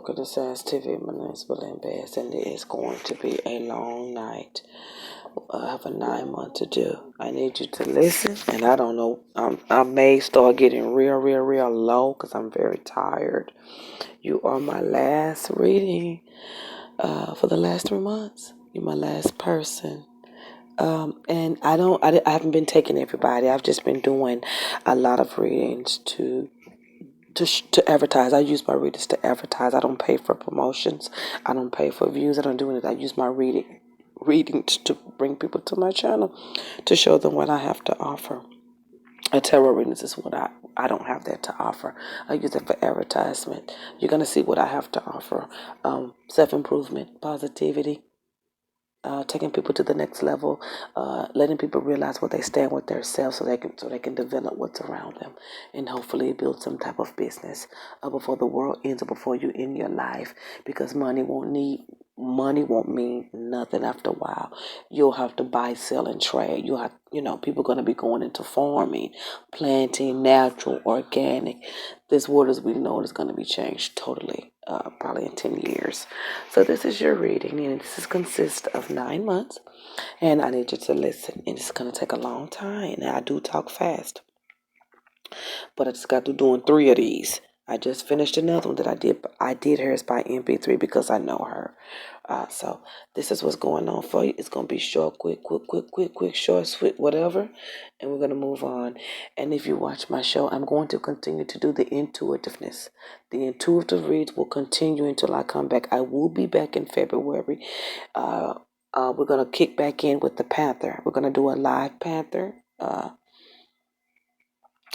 Welcome to Science TV. My name is Belinda Bass, and it is going to be a long night. I have a 9 month to do. I need you to listen, and I don't know. I may start getting real low because I'm very tired. You are my last reading for the last 3 months. You're my last person. And I haven't been taking everybody. I've just been doing a lot of readings to advertise. I use my readers to advertise. I don't pay for promotions. I don't pay for views. I don't do anything. I use my readings to bring people to my channel to show them what I have to offer. A tarot readings is what I don't have that to offer. I use it for advertisement. You're gonna see what I have to offer. Self-improvement, positivity, taking people to the next level, letting people realize what they stand with themselves, so they can develop what's around them, and hopefully build some type of business before the world ends or before you end your life. Because money won't mean nothing after a while. You'll have to buy, sell, and trade. People are going to be going into farming, planting natural, organic. This world as we know it is going to be changed totally, probably in 10 years. So this is your reading, and this consists of 9 months, and I need you to listen, and it's going to take a long time. Now, I do talk fast, but I just got through doing 3 of these. I just finished another one that I did. I did hers by MP3 because I know her. So this is what's going on for you. It's going to be short, quick, short, sweet, whatever. And we're going to move on. And if you watch my show, I'm going to continue to do the intuitiveness. The intuitive reads will continue until I come back. I will be back in February. We're going to kick back in with the Panther. We're going to do a live Panther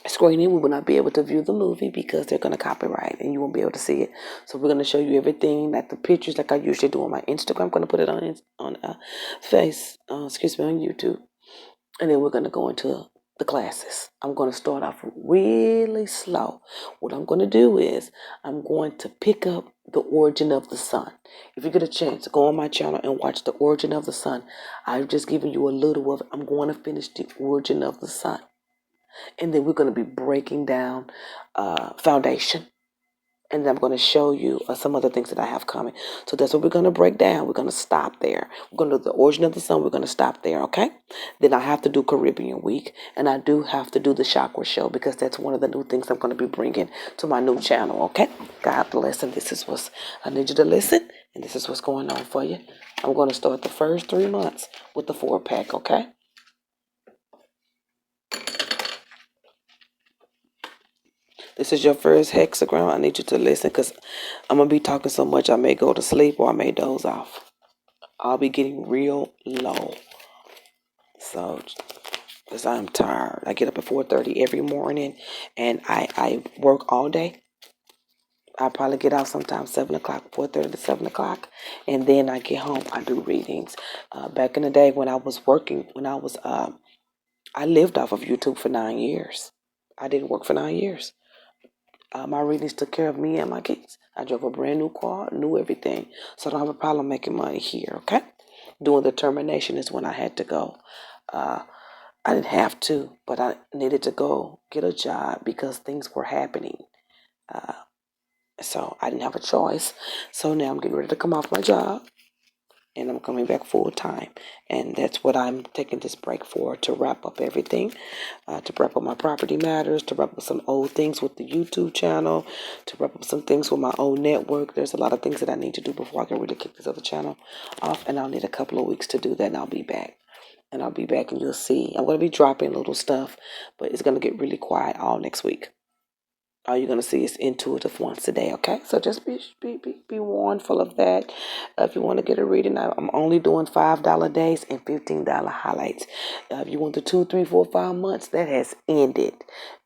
screening. We will not be able to view the movie because they're going to copyright and you won't be able to see it. So we're going to show you everything, like the pictures, like I usually do on my Instagram. I'm going to put it on on YouTube, and then we're going to go into the classes. I'm going to start off really slow. What I'm going to do is I'm going to pick up the origin of the sun. If you get a chance, go on my channel and watch the origin of the sun. I've just given you a little of it. I'm going to finish the origin of the sun. And then we're going to be breaking down foundation. And then I'm going to show you some other things that I have coming. So that's what we're going to break down. We're going to stop there. We're going to do the origin of the sun. We're going to stop there, okay? Then I have to do Caribbean week. And I do have to do the chakra show because that's one of the new things I'm going to be bringing to my new channel, okay? God bless. And this is what I need you to listen. And this is what's going on for you. I'm going to start the first 3 months with the 4-pack, okay? This is your first hexagram. I need you to listen because I'm going to be talking so much I may go to sleep or I may doze off. I'll be getting real low. So, because I'm tired. I get up at 4:30 every morning and I work all day. I probably get out sometimes 7 o'clock, 4:30 to 7 o'clock. And then I get home. I do readings. Back in the day when I was working, I lived off of YouTube for 9 years. I didn't work for 9 years. My readings took care of me and my kids. I drove a brand new car, knew everything. So I don't have a problem making money here, okay? Doing the termination is when I had to go. I didn't have to, but I needed to go get a job because things were happening. So I didn't have a choice. So now I'm getting ready to come off my job. And I'm coming back full time. And that's what I'm taking this break for, to wrap up everything, to wrap up my property matters, to wrap up some old things with the YouTube channel, to wrap up some things with my own network. There's a lot of things that I need to do before I can really kick this other channel off. And I'll need a couple of weeks to do that, and I'll be back. And I'll be back, and you'll see. I'm going to be dropping little stuff, but it's going to get really quiet all next week. All you're going to see is intuitive once a day, okay? So just be warnful of that. If you want to get a reading, I'm only doing $5 days and $15 highlights. If you want the 2, 3, 4, 5 months, that has ended.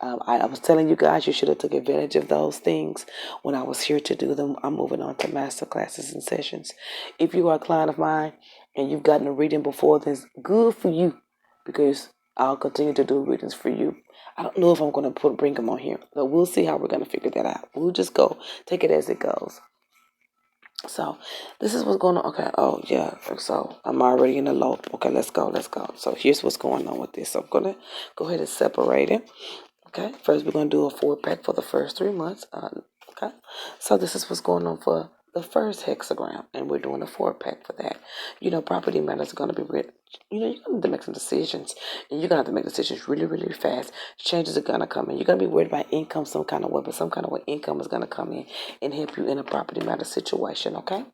I was telling you guys you should have took advantage of those things when I was here to do them. I'm moving on to master classes and sessions. If you are a client of mine and you've gotten a reading before, then good for you, because I'll continue to do readings for you. I don't know if I'm going to bring them on here, but we'll see how we're going to figure that out. We'll just go take it as it goes. So this is what's going on. Okay. Oh yeah. So I'm already in the low. Okay. Let's go. So here's what's going on with this. So I'm going to go ahead and separate it. Okay. First, we're going to do a 4-pack for the first 3 months. Okay, so this is what's going on for the first hexagram, and we're doing a 4-pack for that. Property matters are going to be real. You're going to have to make some decisions, and you're going to have to make decisions really, really fast. Changes are going to come in. You're going to be worried about income some kind of way, but some kind of way income is going to come in and help you in a property matter situation, okay?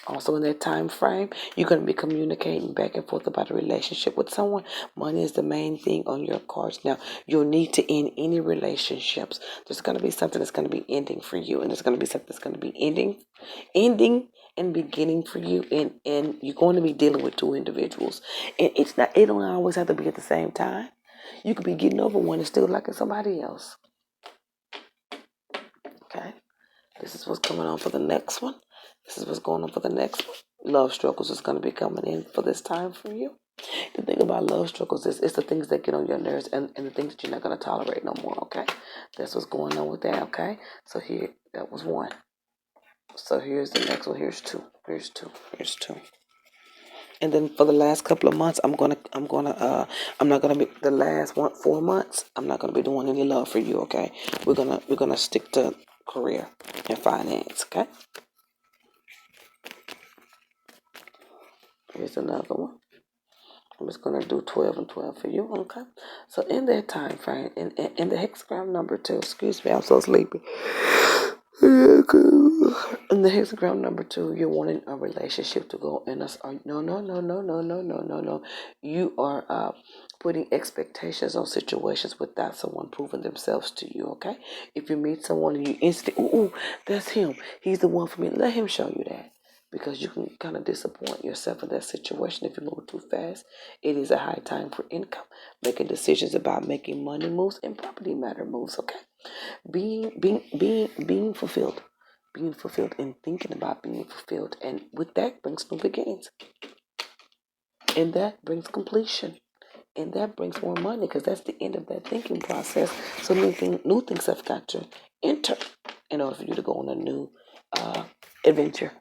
Also, in that time frame, you're going to be communicating back and forth about a relationship with someone. Money is the main thing on your cards. Now, you'll need to end any relationships. There's going to be something that's going to be ending for you, and there's going to be something that's going to be ending and beginning for you, and you're going to be dealing with two individuals. And it don't always have to be at the same time. You could be getting over one and still liking somebody else. Okay? This is what's coming on for the next one. This is what's going on for the next one. Love struggles is going to be coming in for this time for you. The thing about love struggles is it's the things that get on your nerves and the things that you're not going to tolerate no more, okay? That's what's going on with that, okay? So here, that was one. So here's the next one. Here's two. Here's two. Here's two. And then for the last couple of months, I'm not gonna be the last 4 months. I'm not gonna be doing any love for you, okay? We're gonna stick to career and finance, okay? Here's another one. I'm just going to do 12 and 12 for you, okay? So in that time frame, in the hexagram number 2, excuse me, I'm so sleepy. In the hexagram number 2, you're wanting a relationship to go in us. No. You are putting expectations on situations without someone proving themselves to you, okay? If you meet someone and you instantly, ooh, that's him. He's the one for me. Let him show you that. Because you can kind of disappoint yourself in that situation if you move too fast. It is a high time for income, making decisions about making money moves and property matter moves, okay? Being fulfilled. Being fulfilled and thinking about being fulfilled. And with that brings new beginnings. And that brings completion. And that brings more money because that's the end of that thinking process. So new things have got to enter in order for you to go on a new adventure.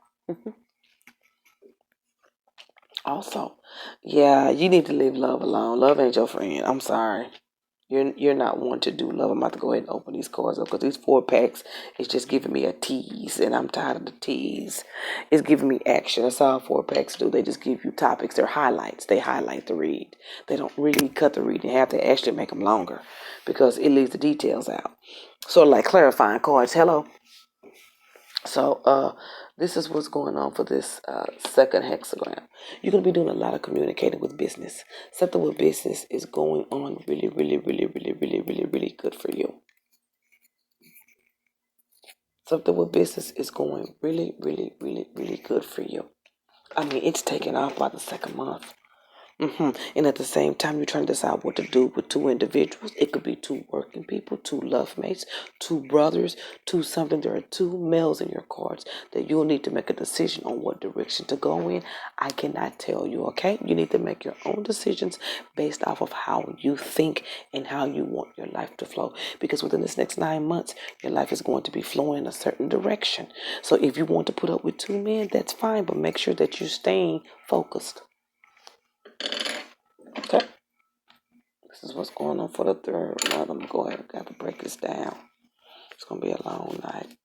Also, yeah, you need to leave love alone. Love ain't your friend. I'm sorry. You're not one to do love. I'm about to go ahead and open these cards up because these 4-packs is just giving me a tease, and I'm tired of the tease. It's giving me action. That's all 4-packs do. They just give you topics. They're highlights. They highlight the read. They don't really cut the read. They have to actually make them longer because it leaves the details out. Sort of like clarifying cards. Hello. So this is what's going on for this second hexagram. You're going to be doing a lot of communicating with business. Something with business is going on really, really, really, really, really, really, really good for you. Something with business is going really, really, really, really good for you. I mean, it's taking off by the second month. And at the same time, you're trying to decide what to do with two individuals. It could be two working people, two love mates, two brothers, two something. There are two males in your cards that you'll need to make a decision on what direction to go in. I cannot tell you, okay? You need to make your own decisions based off of how you think and how you want your life to flow. Because within this next 9 months, your life is going to be flowing in a certain direction. So if you want to put up with two men, that's fine, but make sure that you're staying focused. Okay. This is what's going on for the third month. I'm going to go ahead and have to break this down. It's going to be a long night.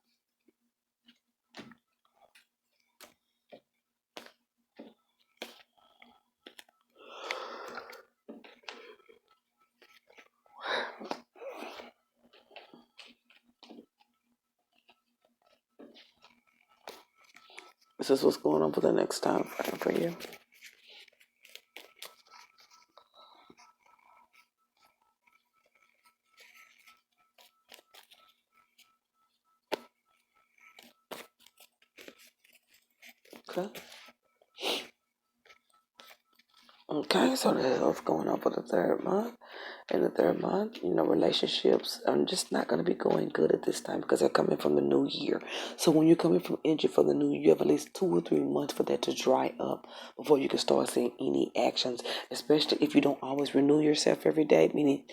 This is what's going on for the next time frame for you. Okay. Okay, so that's what's going on for the third month. In the third month, relationships are just not going to be going good at this time because they're coming from the new year. So when you're coming from energy for the new year, you have at least 2 or 3 months for that to dry up before you can start seeing any actions, especially if you don't always renew yourself every day. Meaning,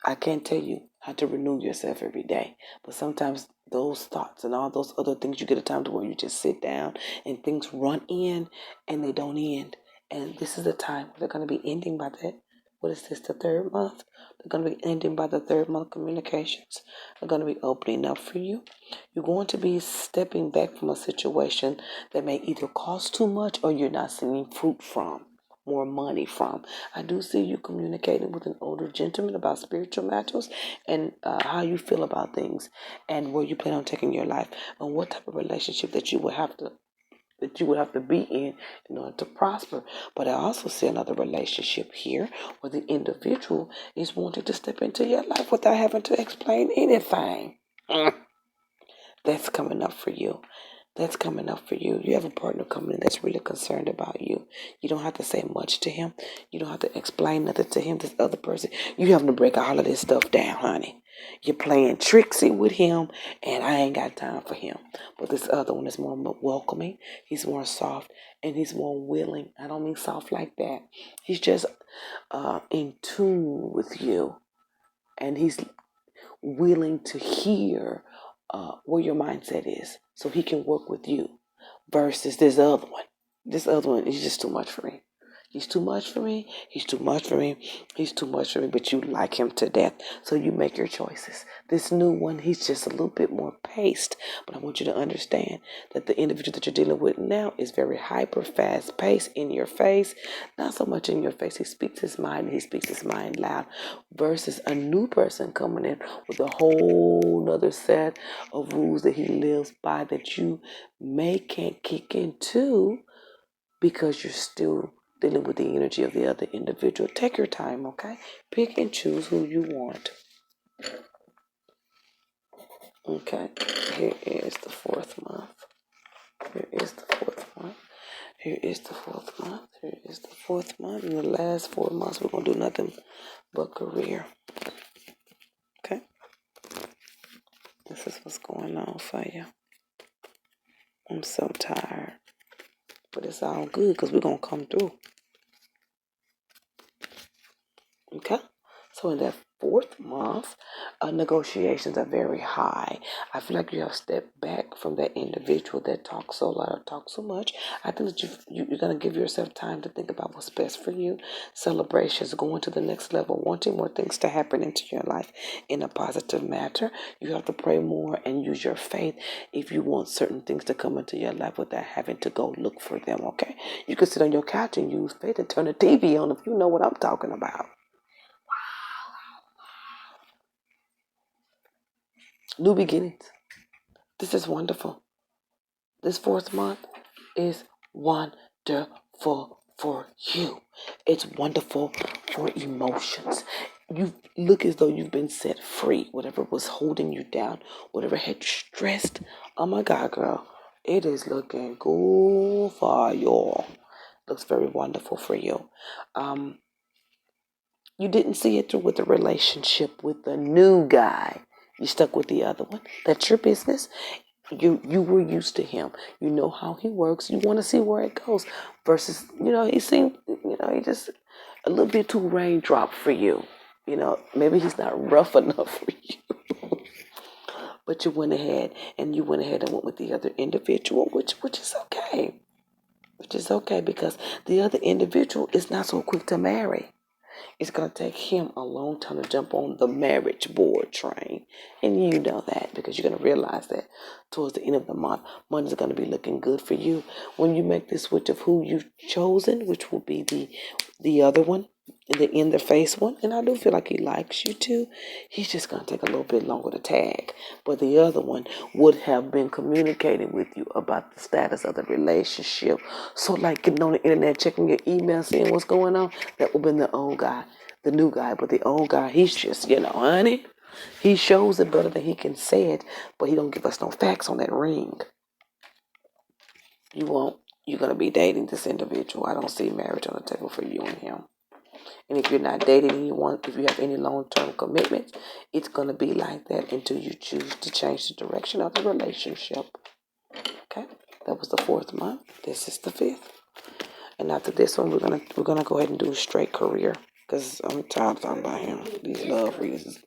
I can't tell you how to renew yourself every day, but sometimes those thoughts and all those other things, you get a time to where you just sit down and things run in and they don't end. And this is the time where they're going to be ending by that what is this, the third month? They're going to be ending by the third month. Communications are going to be opening up for you. You're going to be stepping back from a situation that may either cost too much or you're not seeing fruit from, more money from. I do see you communicating with an older gentleman about spiritual matters and how you feel about things and where you plan on taking your life and what type of relationship that you would have to be in order to prosper. But I also see another relationship here where the individual is wanting to step into your life without having to explain anything. That's coming up for you. That's coming up for you. You have a partner coming in that's really concerned about you. You don't have to say much to him. You don't have to explain nothing to him, this other person. You having to break all of this stuff down, honey. You're playing tricksy with him, and I ain't got time for him. But this other one is more welcoming. He's more soft, and he's more willing. I don't mean soft like that. He's just in tune with you, and he's willing to hear where your mindset is so he can work with you versus this other one. This other one is just too much for me. He's too much for me. He's too much for me. He's too much for me, but you like him to death. So you make your choices. This new one, he's just a little bit more paced. But I want you to understand that the individual that you're dealing with now is very hyper fast paced, in your face. Not so much in your face. He speaks his mind and he speaks his mind loud. Versus a new person coming in with a whole nother set of rules that he lives by that you can't kick into because you're still dealing with the energy of the other individual. Take your time, okay? Pick and choose who you want. Okay, here is the fourth month. Here is the fourth month. Here is the fourth month. Here is the fourth month. In the last 4 months, we're going to do nothing but career. Okay? This is what's going on for you. I'm so tired. But it's all good because we're going to come through. Okay? So in that fourth month, negotiations are very high. I feel like you have stepped back from that individual that talks so loud or talks so much. I think that you're going to give yourself time to think about what's best for you. Celebrations, going to the next level, wanting more things to happen into your life in a positive manner. You have to pray more and use your faith if you want certain things to come into your life without having to go look for them, okay? You can sit on your couch and use faith and turn the TV on if you know what I'm talking about. New beginnings. This is wonderful. This fourth month is wonderful for you. It's wonderful for emotions. You look as though you've been set free. Whatever was holding you down, whatever had you stressed. Oh my God, girl. It is looking good for you. Looks very wonderful for you. You didn't see it through with the relationship with the new guy. You stuck with the other one. That's your business. You were used to him. You know how he works. You want to see where it goes. Versus, he seemed, he just a little bit too raindrop for you. Maybe he's not rough enough for you. But you went ahead and went with the other individual, which is okay. Which is okay because the other individual is not so quick to marry. It's going to take him a long time to jump on the marriage board train. And you know that because you're going to realize that towards the end of the month, money's going to be looking good for you. When you make this switch of who you've chosen, which will be the other one, the in the face one, and I do feel like he likes you too. He's just going to take a little bit longer to tag. But the other one would have been communicating with you about the status of the relationship. So like getting on the internet, checking your email, seeing what's going on, that would have been the old guy, the new guy. But the old guy, he's just, honey, he shows it better than he can say it, but he don't give us no facts on that ring. You're going to be dating this individual. I don't see marriage on the table for you and him. And if you're not dating anyone, if you have any long-term commitments, it's going to be like that until you choose to change the direction of the relationship. Okay? That was the fourth month. This is the fifth. And after this one, we're gonna go ahead and do a straight career. Because I'm tired of talking about him. These love readings,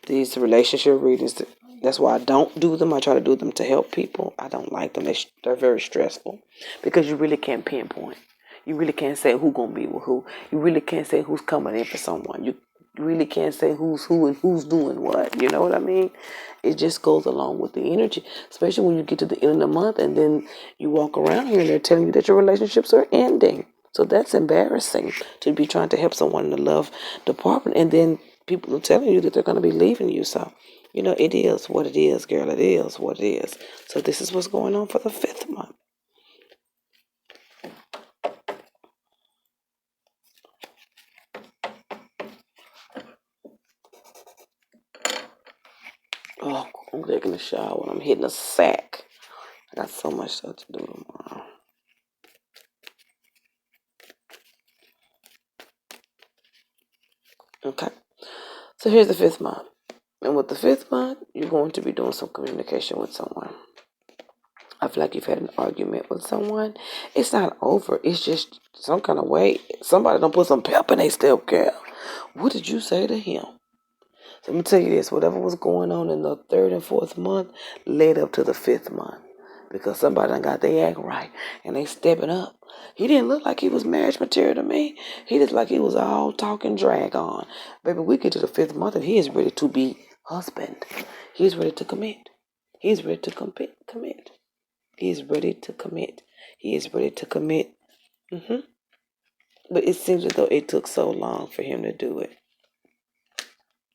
these relationship readings, that's why I don't do them. I try to do them to help people. I don't like them. They're very stressful because you really can't pinpoint. You really can't say who gonna be with who. You really can't say who's coming in for someone. You really can't say who's who and who's doing what. You know what I mean? It just goes along with the energy, especially when you get to the end of the month and then you walk around here and they're telling you that your relationships are ending. So that's embarrassing to be trying to help someone in the love department and then people are telling you that they're going to be leaving you. So, it is what it is, girl. It is what it is. So this is what's going on for the 5th month. Oh, I'm taking a shower and I'm hitting a sack. I got so much stuff to do tomorrow. Okay. So here's the 5th month. And with the 5th month, you're going to be doing some communication with someone. I feel like you've had an argument with someone. It's not over. It's just some kind of way. Somebody don't put some pep in their step, girl. What did you say to him? So let me tell you this. Whatever was going on in the 3rd and 4th month led up to the 5th month. Because somebody done got their act right and they stepping up. He didn't look like he was marriage material to me. He looked like he was all talk and drag on. Baby, we get to the 5th month and he is ready to be husband. He's ready to commit. He's ready to commit. He is ready to commit. He is ready to commit. But it seems as though it took so long for him to do it.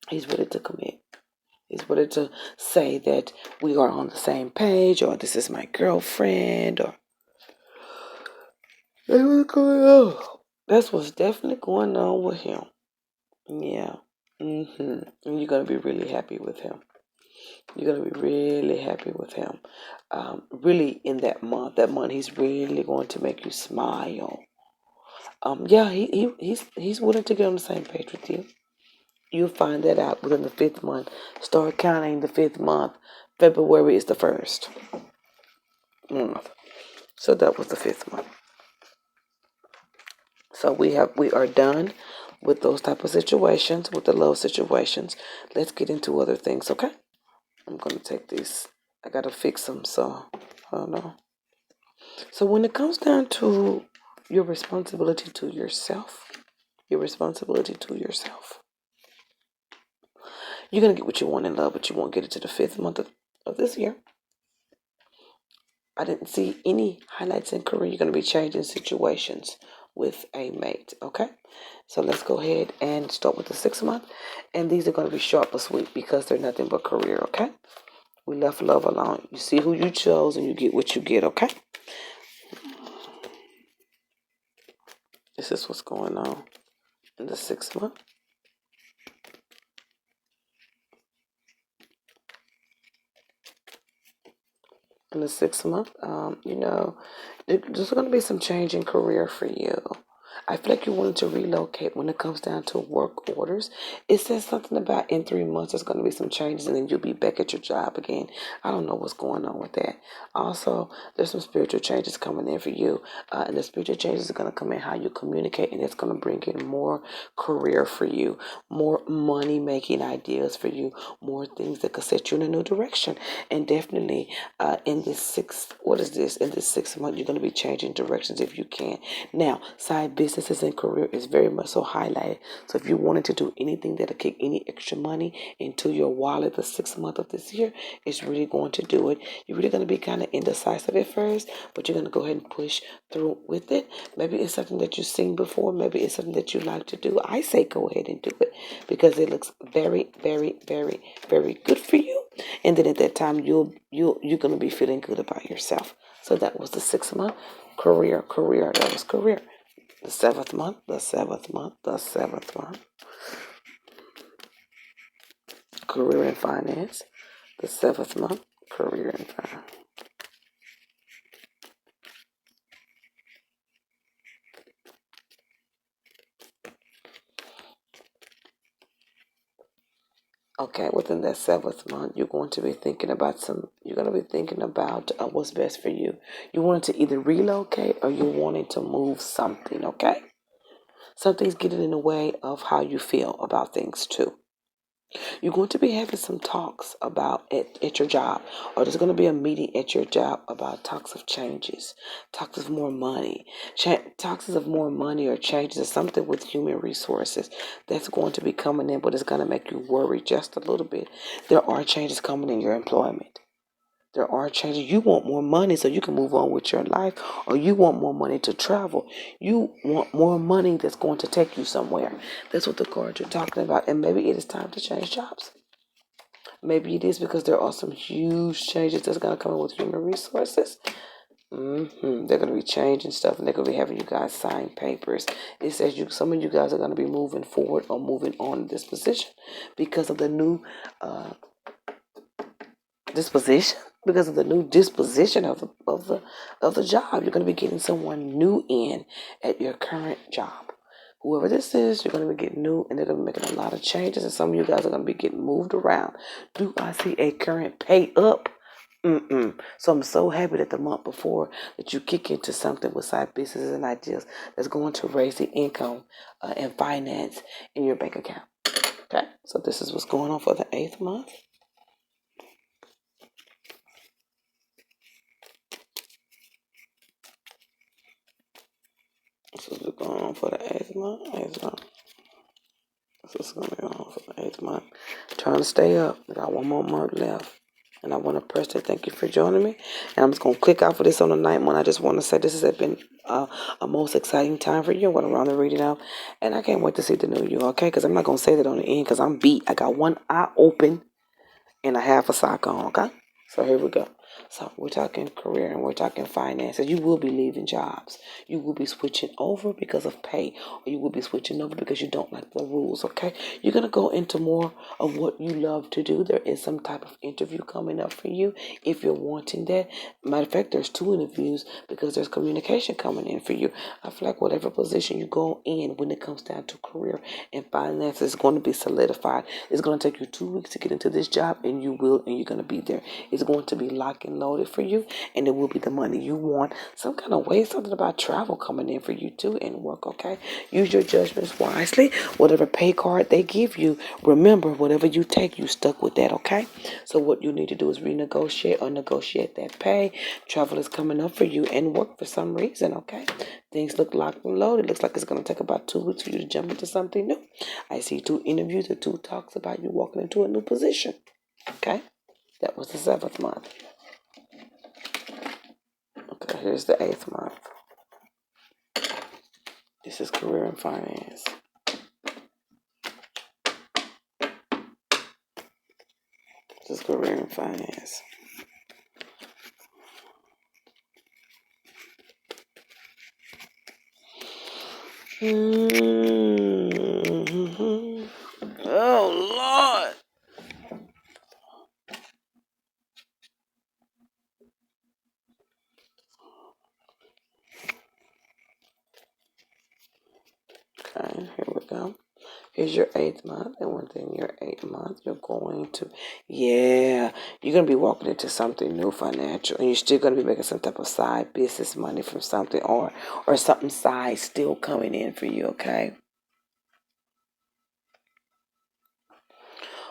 He's ready to commit. He's ready to say that we are on the same page, or this is my girlfriend, or what's going on. That's what's definitely going on with him. Yeah. And you're gonna be really happy with him. You're gonna be really happy with him. Really, in that month, he's really going to make you smile. Yeah, he's willing to get on the same page with you. You'll find that out within the 5th month. Start counting the 5th month. February is the 1st month. So that was the 5th month. So we are done with those type of situations, with the love situations. Let's get into other things, okay? I'm gonna take these. I gotta fix them, so I don't know. So when it comes down to your responsibility to yourself, you're gonna get what you want in love, but you won't get it to the 5th month of this year. I didn't see any highlights in career. You're gonna be changing situations with a mate, okay? So let's go ahead and start with the 6th month. And these are gonna be short but sweet because they're nothing but career, okay? We left love alone. You see who you chose and you get what you get, okay? This is what's going on in the 6th month. In the 6th month, there's going to be some change in career for you. I feel like you wanted to relocate when it comes down to work orders. It says something about in 3 months there's going to be some changes and then you'll be back at your job again. I don't know what's going on with that. Also, there's some spiritual changes coming in for you. And the spiritual changes are going to come in how you communicate, and it's going to bring in more career for you, more money making ideas for you, more things that could set you in a new direction. And definitely in this 6th month, you're going to be changing directions if you can. Now, side businesses and career is very much so highlighted. So if you wanted to do anything that'll kick any extra money into your wallet the 6th month of this year, it's really going to do it. You're really going to be kind of indecisive at first, but you're going to go ahead and push through with it. Maybe it's something that you've seen before. Maybe it's something that you like to do. I say go ahead and do it because it looks very, very, very, very good for you. And then at that time, you're going to be feeling good about yourself. So that was the 6th month. Career. That was career. The 7th month. Career and finance. The 7th month. Career and finance. Okay, within that 7th month, you're going to be thinking about what's best for you. You wanted to either relocate or you're wanting to move something, okay? Something's getting in the way of how you feel about things too. You're going to be having some talks about at your job, or there's going to be a meeting at your job about talks of changes, talks of more money, talks of more money or changes or something with human resources that's going to be coming in, but it's going to make you worry just a little bit. There are changes coming in your employment. There are changes. You want more money so you can move on with your life, or you want more money to travel. You want more money that's going to take you somewhere. That's what the cards are talking about. And maybe it is time to change jobs. Maybe it is because there are some huge changes that's going to come in with human resources. They're going to be changing stuff, and they're going to be having you guys sign papers. It says some of you guys are going to be moving forward or moving on in this position because of the new disposition, because of the new disposition of the job. You're going to be getting someone new in at your current job. Whoever this is, you're going to be getting new, and they're going to be making a lot of changes, and some of you guys are going to be getting moved around. Do I see a current pay up? So I'm so happy that the month before that you kick into something with side businesses and ideas that's going to raise the income and finance in your bank account. Okay, so this is what's going on for the 8th month. This is what's going on for the 8th month. 8th month. This is going to be on for the 8th month. Trying to stay up. We got one more month left. And I want to press that thank you for joining me. And I'm just going to click out for this on the 9th month. I just want to say this has been a most exciting time for you. I'm going to round the reading out. And I can't wait to see the new you, okay? Because I'm not going to say that on the end because I'm beat. I got one eye open and a half a sock on, okay? So here we go. So we're talking career and we're talking finances. You will be leaving jobs. You will be switching over because of pay, or you will be switching over because you don't like the rules, okay? You're going to go into more of what you love to do. There is some type of interview coming up for you if you're wanting that. Matter of fact, there's 2 interviews because there's communication coming in for you. I feel like whatever position you go in when it comes down to career and finances is going to be solidified. It's going to take you 2 weeks to get into this job, and you're going to be there. It's going to be locked and loaded for you, and it will be the money you want. Some kind of way, something about travel coming in for you too, and work, okay? Use your judgments wisely. Whatever pay card they give you, remember, whatever you take, you stuck with that, okay? So what you need to do is renegotiate or negotiate that pay. Travel is coming up for you and work for some reason, okay? Things look locked and loaded. It looks like it's going to take about 2 weeks for you to jump into something new. I see 2 interviews or 2 talks about you walking into a new position, okay? That was the 7th month. Okay, here's the 8th month. This is career and finance. This is career and finance. Oh, Lord. Okay, here we go. Here's your 8th month, and within your 8th month, you're going to, you're going to be walking into something new financial, and you're still going to be making some type of side business money from something, or something side still coming in for you, okay?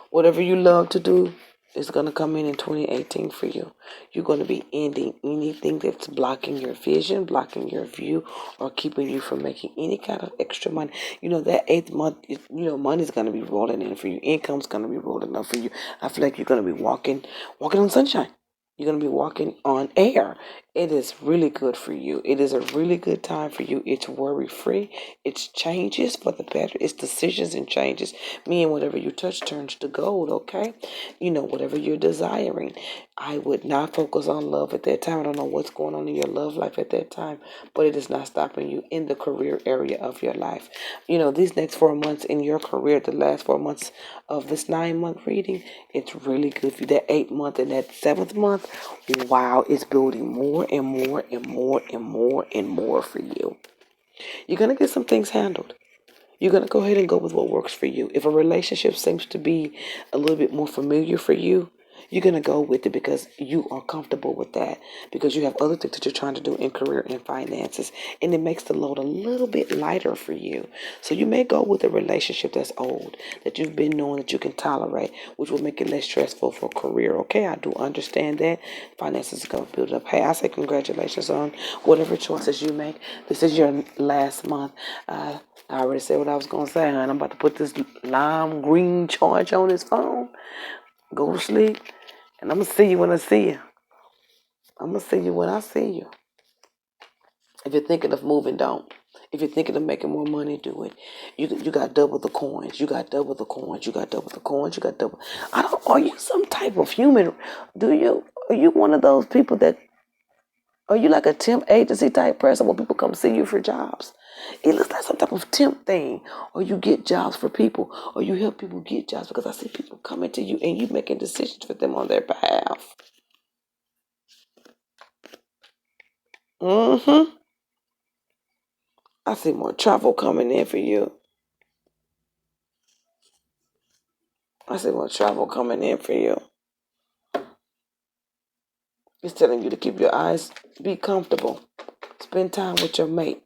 Whatever you love to do is going to come in 2018 for you. You're going to be ending anything that's blocking your vision, blocking your view, or keeping you from making any kind of extra money. That 8th month, money's going to be rolling in for you. Income's going to be rolling up for you. I feel like you're going to be walking on sunshine. You're going to be walking on air. It is really good for you. It is a really good time for you. It's worry free. It's changes for the better. It's decisions and changes. Meaning whatever you touch turns to gold, okay? Whatever you're desiring. I would not focus on love at that time. I don't know what's going on in your love life at that time, but it is not stopping you in the career area of your life. These next 4 months in your career, the last 4 months of this 9-month reading, it's really good for you. That 8th month and that 7th month, wow, it's building more and more and more and more and more for you. You're going to get some things handled. You're going to go ahead and go with what works for you. If a relationship seems to be a little bit more familiar for you, You're going to go with it because you are comfortable with that, because you have other things that you're trying to do in career and finances, and it makes the load a little bit lighter for you. So you may go with a relationship that's old, that you've been knowing that you can tolerate, which will make it less stressful for career. Okay, I do understand that. Finances are going to build up. Hey, I say congratulations on whatever choices you make. This is your last month. I already said what I was going to say, hon. I'm about to put this lime green charge on his phone. Go to sleep. And I'm going to see you when I see you. I'm going to see you when I see you. If you're thinking of moving, don't. If you're thinking of making more money, do it. You got double the coins. You got double the coins. You got double the coins. You got double. Are you some type of human? Are you one of those people that, are you like a temp agency type person where people come see you for jobs? It looks like some type of temp thing. Or you get jobs for people. Or you help people get jobs, because I see people coming to you and you making decisions for them on their behalf. Mm-hmm. I see more travel coming in for you. I see more travel coming in for you. It's telling you to keep your eyes, be comfortable. Spend time with your mate.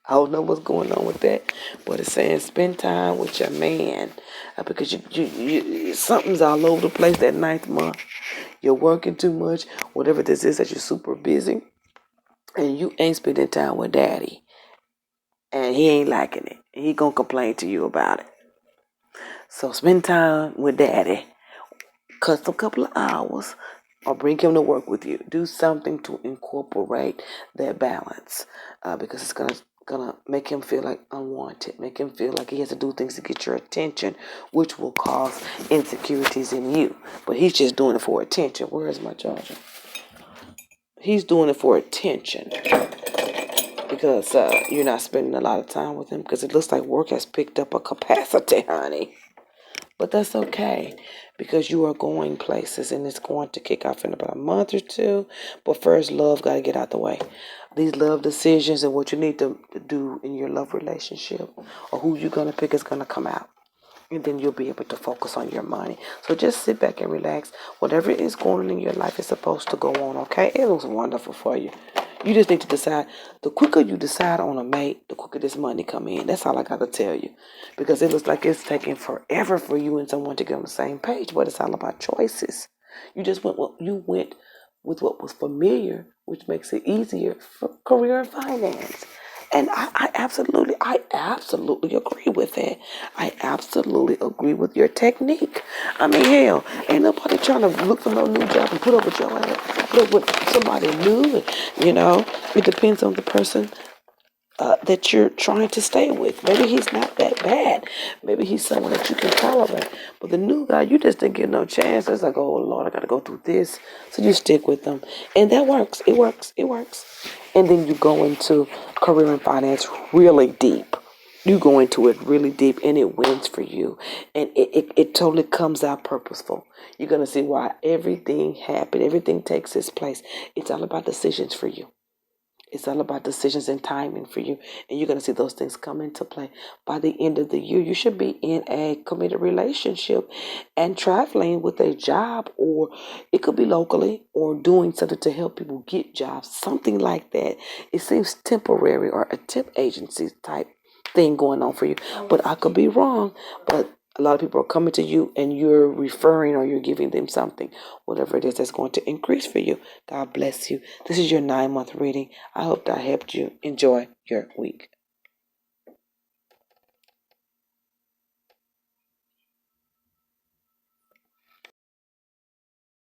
I don't know what's going on with that, but it's saying spend time with your man, because something's all over the place that ninth month. You're working too much, whatever this is, that you're super busy, and you ain't spending time with daddy, and he ain't liking it. He gonna complain to you about it. So spend time with daddy. Cut a couple of hours, or bring him to work with you. Do something to incorporate that balance, because it's gonna make him feel like unwanted, make him feel like he has to do things to get your attention, which will cause insecurities in you. But he's just doing it for attention. Where is my charger? He's doing it for attention, because you're not spending a lot of time with him, because it looks like work has picked up a capacity, honey. But that's okay, because you are going places, and it's going to kick off in about a month or two. But first, love got to get out the way. These love decisions and what you need to do in your love relationship, or who you're going to pick, is going to come out. And then you'll be able to focus on your money. So just sit back and relax. Whatever is going on in your life is supposed to go on, okay? It looks wonderful for you. You just need to decide. The quicker you decide on a mate, the quicker this money come in. That's all I got to tell you. Because it looks like it's taking forever for you and someone to get on the same page. But it's all about choices. You went with what was familiar, which makes it easier for career and finance. And I absolutely agree with that. I absolutely agree with your technique. I mean, hell, ain't nobody trying to look for no new job and put up with your ass, put up with somebody new. It depends on the person that you're trying to stay with. Maybe he's not that bad. Maybe he's someone that you can tolerate. But the new guy, you just didn't get no chance. It's like, oh Lord, I got to go through this. So you stick with them, and that works. It works. It works. And then you go into career and finance really deep. You go into it really deep, and it wins for you. And it totally comes out purposeful. You're going to see why everything happened. Everything takes its place. It's all about decisions for you. It's all about decisions and timing for you. And you're going to see those things come into play. By the end of the year, you should be in a committed relationship and traveling with a job, or it could be locally, or doing something to help people get jobs, something like that. It seems temporary, or a temp agency type thing going on for you. But I could be wrong. But a lot of people are coming to you, and you're referring, or you're giving them something, whatever it is that's going to increase for you. God bless you. This is your 9-month reading. I hope that helped you. Enjoy your week.